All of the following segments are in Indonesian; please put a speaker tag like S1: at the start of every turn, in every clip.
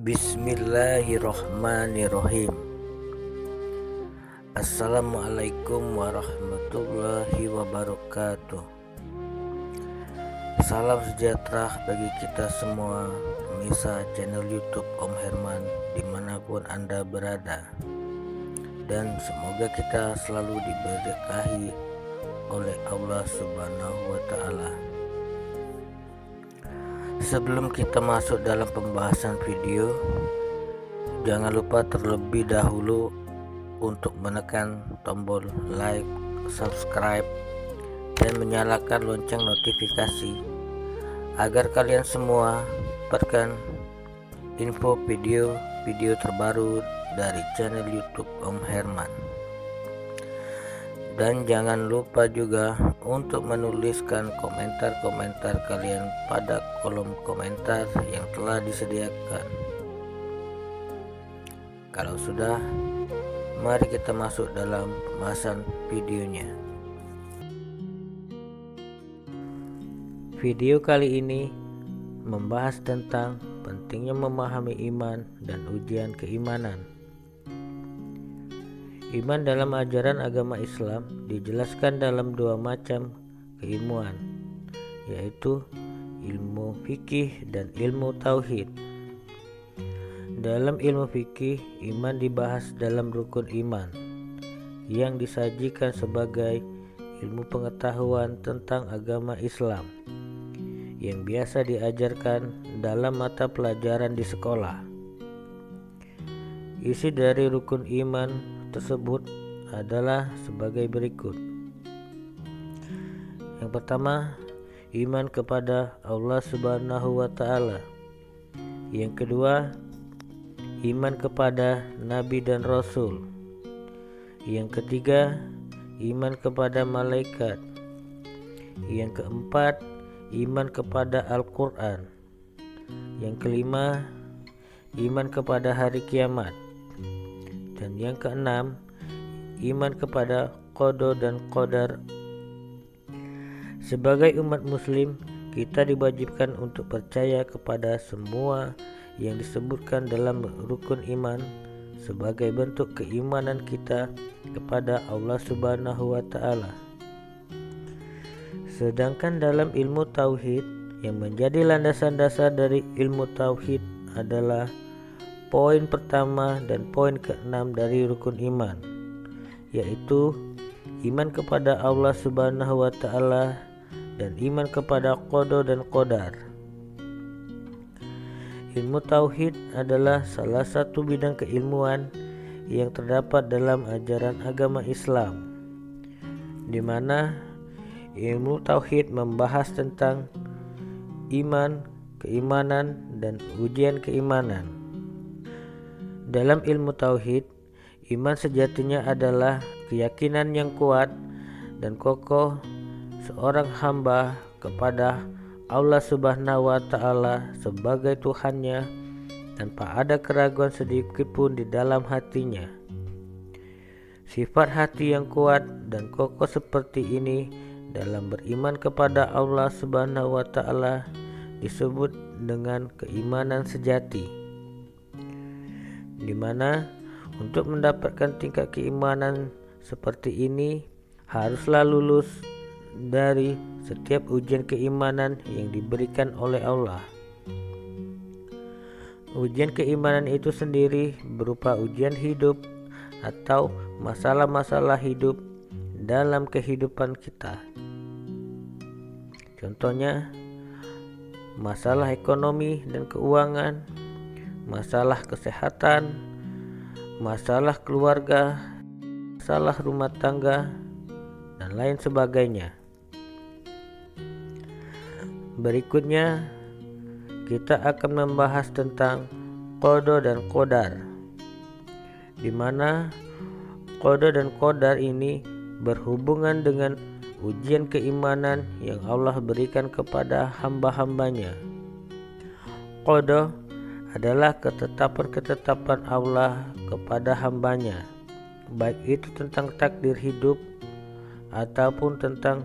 S1: Bismillahirrohmanirrohim. Assalamualaikum warahmatullahi wabarakatuh. Salam sejahtera bagi kita semua pemirsa channel YouTube Om Herman dimanapun Anda berada, dan semoga kita selalu diberkahi oleh Allah Subhanahu wa Ta'ala. Sebelum kita masuk dalam pembahasan video, jangan lupa terlebih dahulu untuk menekan tombol like, subscribe, dan menyalakan lonceng notifikasi agar kalian semua dapatkan info video terbaru dari channel YouTube Om Herman. Dan jangan lupa juga untuk menuliskan komentar-komentar kalian pada kolom komentar yang telah disediakan. Kalau sudah, mari kita masuk dalam pembahasan videonya. Video kali ini membahas tentang pentingnya memahami iman dan ujian keimanan. Iman dalam ajaran agama Islam dijelaskan dalam dua macam keilmuan, yaitu ilmu fikih dan ilmu tauhid. Dalam ilmu fikih, iman dibahas dalam rukun iman yang disajikan sebagai ilmu pengetahuan tentang agama Islam yang biasa diajarkan dalam mata pelajaran di sekolah. Isi dari rukun iman tersebut adalah sebagai berikut. Yang pertama, iman kepada Allah Subhanahu wa Ta'ala. Yang kedua, iman kepada Nabi dan Rasul. Yang ketiga, iman kepada malaikat. Yang keempat, iman kepada Al-Quran. Yang kelima, iman kepada hari kiamat. Dan yang keenam, iman kepada qada dan qadar. Sebagai umat muslim, kita diwajibkan untuk percaya kepada semua yang disebutkan dalam rukun iman sebagai bentuk keimanan kita kepada Allah Subhanahu wa Ta'ala. Sedangkan dalam ilmu tauhid, yang menjadi landasan dasar dari ilmu tauhid adalah poin pertama dan poin keenam dari rukun iman, yaitu iman kepada Allah Subhanahu wa Ta'ala dan iman kepada qada dan qadar. Ilmu tauhid adalah salah satu bidang keilmuan yang terdapat dalam ajaran agama Islam, di mana ilmu tauhid membahas tentang iman, keimanan, dan ujian keimanan. Dalam ilmu tauhid, iman sejatinya adalah keyakinan yang kuat dan kokoh seorang hamba kepada Allah Subhanahu wa Ta'ala sebagai Tuhannya tanpa ada keraguan sedikit pun di dalam hatinya. Sifat hati yang kuat dan kokoh seperti ini dalam beriman kepada Allah Subhanahu wa Ta'ala disebut dengan keimanan sejati, di mana untuk mendapatkan tingkat keimanan seperti ini haruslah lulus dari setiap ujian keimanan yang diberikan oleh Allah. Ujian keimanan itu sendiri berupa ujian hidup atau masalah-masalah hidup dalam kehidupan kita. Contohnya, masalah ekonomi dan keuangan, masalah kesehatan, masalah keluarga, masalah rumah tangga, dan lain sebagainya. Berikutnya, kita akan membahas tentang qada dan qadar, di mana qada dan qadar ini berhubungan dengan ujian keimanan yang Allah berikan kepada hamba-hambanya. Qada adalah ketetapan-ketetapan Allah kepada hambanya, baik itu tentang takdir hidup ataupun tentang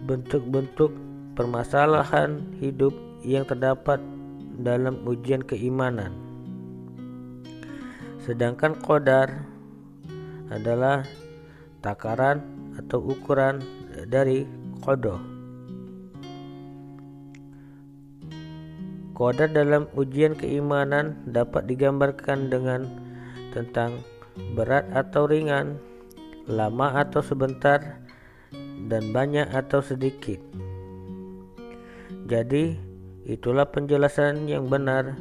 S1: bentuk-bentuk permasalahan hidup yang terdapat dalam ujian keimanan. Sedangkan qadar adalah takaran atau ukuran dari qada. Qadar dalam ujian keimanan dapat digambarkan dengan tentang berat atau ringan, lama atau sebentar, dan banyak atau sedikit. Jadi itulah penjelasan yang benar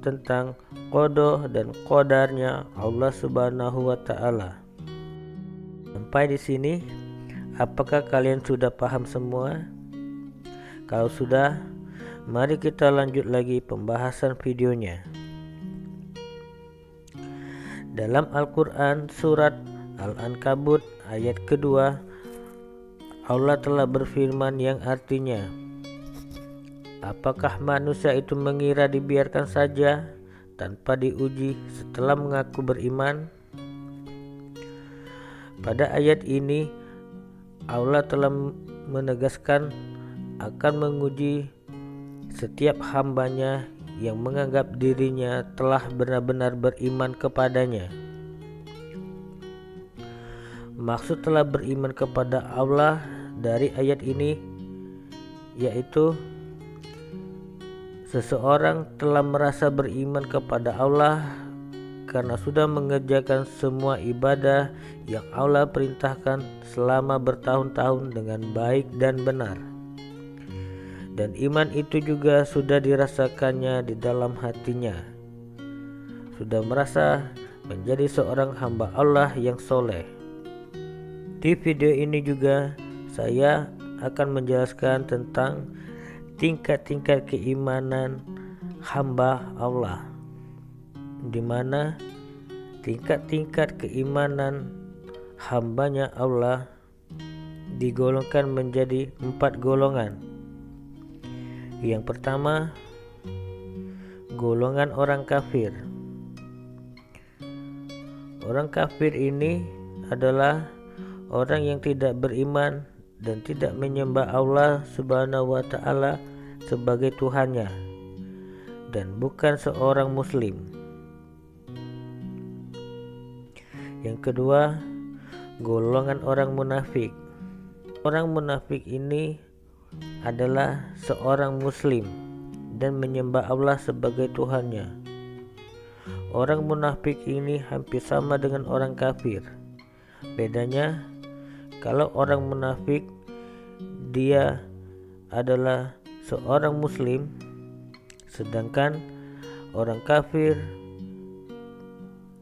S1: tentang qada dan qadarnya Allah Subhanahu wa taala. Sampai di sini, apakah kalian sudah paham semua? Kalau sudah, mari kita lanjut lagi pembahasan videonya. Dalam Al-Quran surat Al-Ankabut ayat kedua, Allah telah berfirman yang artinya, apakah manusia itu mengira dibiarkan saja tanpa diuji setelah mengaku beriman? Pada ayat ini Allah telah menegaskan akan menguji setiap hambanya yang menganggap dirinya telah benar-benar beriman kepadanya. Maksud telah beriman kepada Allah dari ayat ini yaitu seseorang telah merasa beriman kepada Allah karena sudah mengerjakan semua ibadah yang Allah perintahkan selama bertahun-tahun dengan baik dan benar. Dan iman itu juga sudah dirasakannya di dalam hatinya. Sudah merasa menjadi seorang hamba Allah yang soleh. Di video ini juga saya akan menjelaskan tentang tingkat-tingkat keimanan hamba Allah, di mana tingkat-tingkat keimanan hambanya Allah digolongkan menjadi 4 golongan. Yang pertama, golongan orang kafir. Orang kafir ini adalah orang yang tidak beriman dan tidak menyembah Allah Subhanahu wa taala sebagai Tuhannya dan bukan seorang muslim. Yang kedua, golongan orang munafik. Orang munafik ini adalah seorang muslim dan menyembah Allah sebagai Tuhannya. Orang munafik ini hampir sama dengan orang kafir. Bedanya, kalau orang munafik dia adalah seorang muslim, sedangkan orang kafir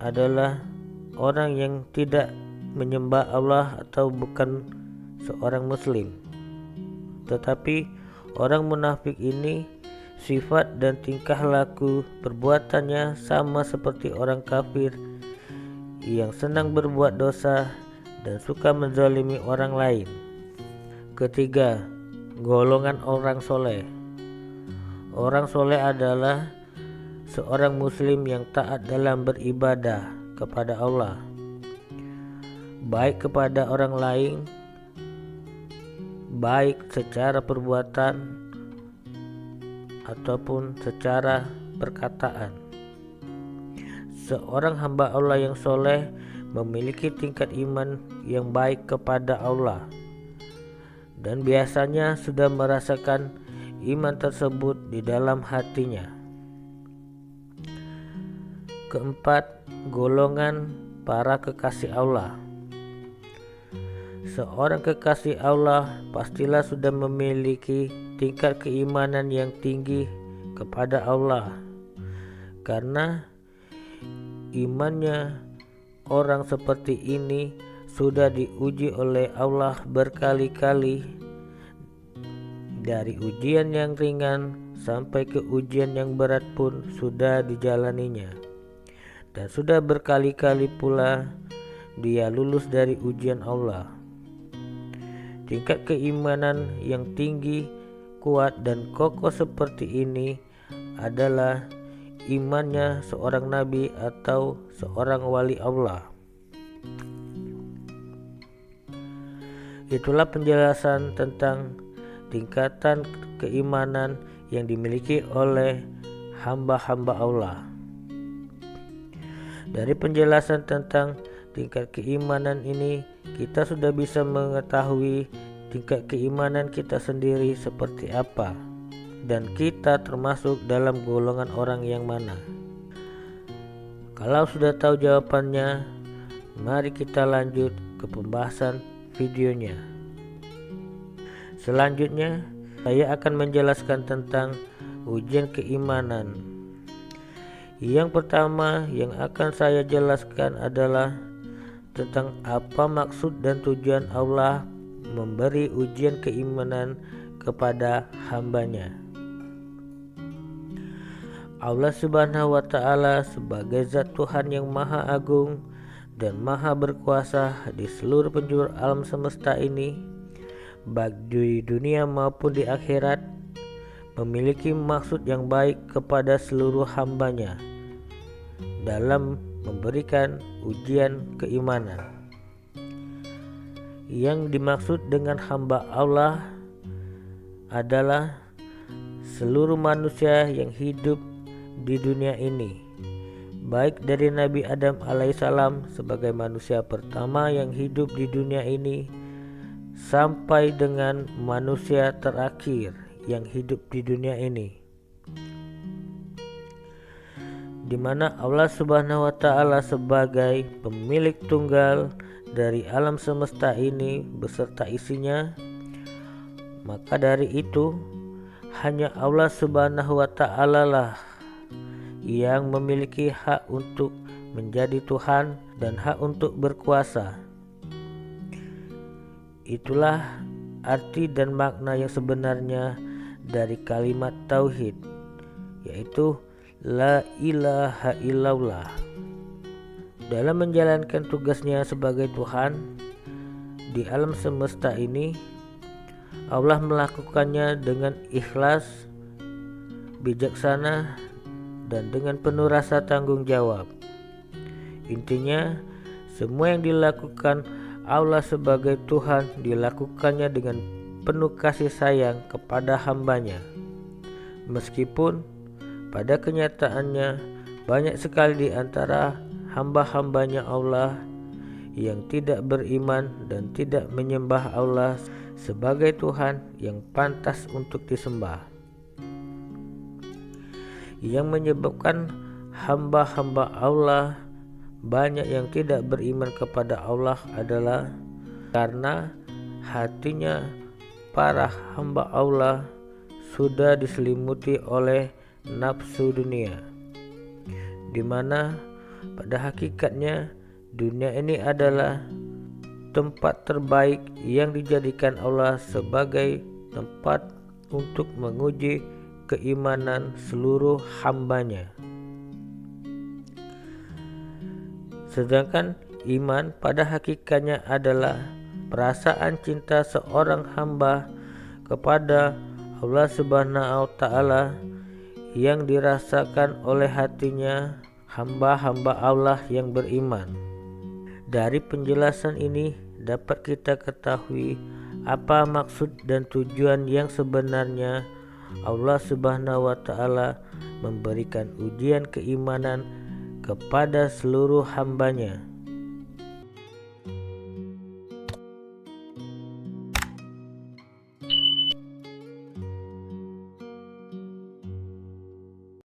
S1: adalah orang yang tidak menyembah Allah atau bukan seorang muslim. Tetapi orang munafik ini sifat dan tingkah laku perbuatannya sama seperti orang kafir yang senang berbuat dosa dan suka menzalimi orang lain. Ketiga, golongan orang soleh. Orang soleh adalah seorang muslim yang taat dalam beribadah kepada Allah, baik kepada orang lain, baik secara perbuatan ataupun secara perkataan. Seorang hamba Allah yang soleh memiliki tingkat iman yang baik kepada Allah dan biasanya sudah merasakan iman tersebut di dalam hatinya. Keempat, golongan para kekasih Allah. Seorang kekasih Allah pastilah sudah memiliki tingkat keimanan yang tinggi kepada Allah, karena imannya orang seperti ini sudah diuji oleh Allah berkali-kali, dari ujian yang ringan sampai ke ujian yang berat pun sudah dijalaninya, dan sudah berkali-kali pula dia lulus dari ujian Allah. Tingkat keimanan yang tinggi, kuat dan kokoh seperti ini adalah imannya seorang nabi atau seorang wali Allah. Itulah penjelasan tentang tingkatan keimanan yang dimiliki oleh hamba-hamba Allah. Dari penjelasan tentang tingkat keimanan ini, kita sudah bisa mengetahui tingkat keimanan kita sendiri seperti apa, dan kita termasuk dalam golongan orang yang mana. Kalau sudah tahu jawabannya, mari kita lanjut ke pembahasan videonya. Selanjutnya, saya akan menjelaskan tentang ujian keimanan. Yang pertama yang akan saya jelaskan adalah tentang apa maksud dan tujuan Allah memberi ujian keimanan kepada hambanya. Allah Subhanahu wa Ta'ala sebagai zat Tuhan yang Maha Agung dan Maha Berkuasa di seluruh penjuru alam semesta ini, baik di dunia maupun di akhirat, memiliki maksud yang baik kepada seluruh hambanya dalam memberikan ujian keimanan. Yang dimaksud dengan hamba Allah adalah seluruh manusia yang hidup di dunia ini, baik dari Nabi Adam alaihissalam sebagai manusia pertama yang hidup di dunia ini, sampai dengan manusia terakhir yang hidup di dunia ini, di mana Allah Subhanahu wa Ta'ala sebagai pemilik tunggal dari alam semesta ini beserta isinya. Maka dari itu, hanya Allah Subhanahu wa Ta'ala lah yang memiliki hak untuk menjadi Tuhan dan hak untuk berkuasa. Itulah arti dan makna yang sebenarnya dari kalimat tauhid, yaitu la ilaha illallah. Dalam menjalankan tugasnya sebagai Tuhan di alam semesta ini, Allah melakukannya dengan ikhlas, bijaksana, dan dengan penuh rasa tanggung jawab. Intinya, semua yang dilakukan Allah sebagai Tuhan dilakukannya dengan penuh kasih sayang kepada hambanya. Meskipun pada kenyataannya banyak sekali di antara hamba-hambanya Allah yang tidak beriman dan tidak menyembah Allah sebagai Tuhan yang pantas untuk disembah. Yang menyebabkan hamba-hamba Allah banyak yang tidak beriman kepada Allah adalah karena hatinya para hamba Allah sudah diselimuti oleh nafsu dunia, di mana pada hakikatnya dunia ini adalah tempat terbaik yang dijadikan Allah sebagai tempat untuk menguji keimanan seluruh hambanya. Sedangkan iman pada hakikatnya adalah perasaan cinta seorang hamba kepada Allah Subhanahu wa Ta'ala yang dirasakan oleh hatinya hamba-hamba Allah yang beriman. Dari penjelasan ini dapat kita ketahui apa maksud dan tujuan yang sebenarnya Allah Subhanahu wa Ta'ala memberikan ujian keimanan kepada seluruh hambanya.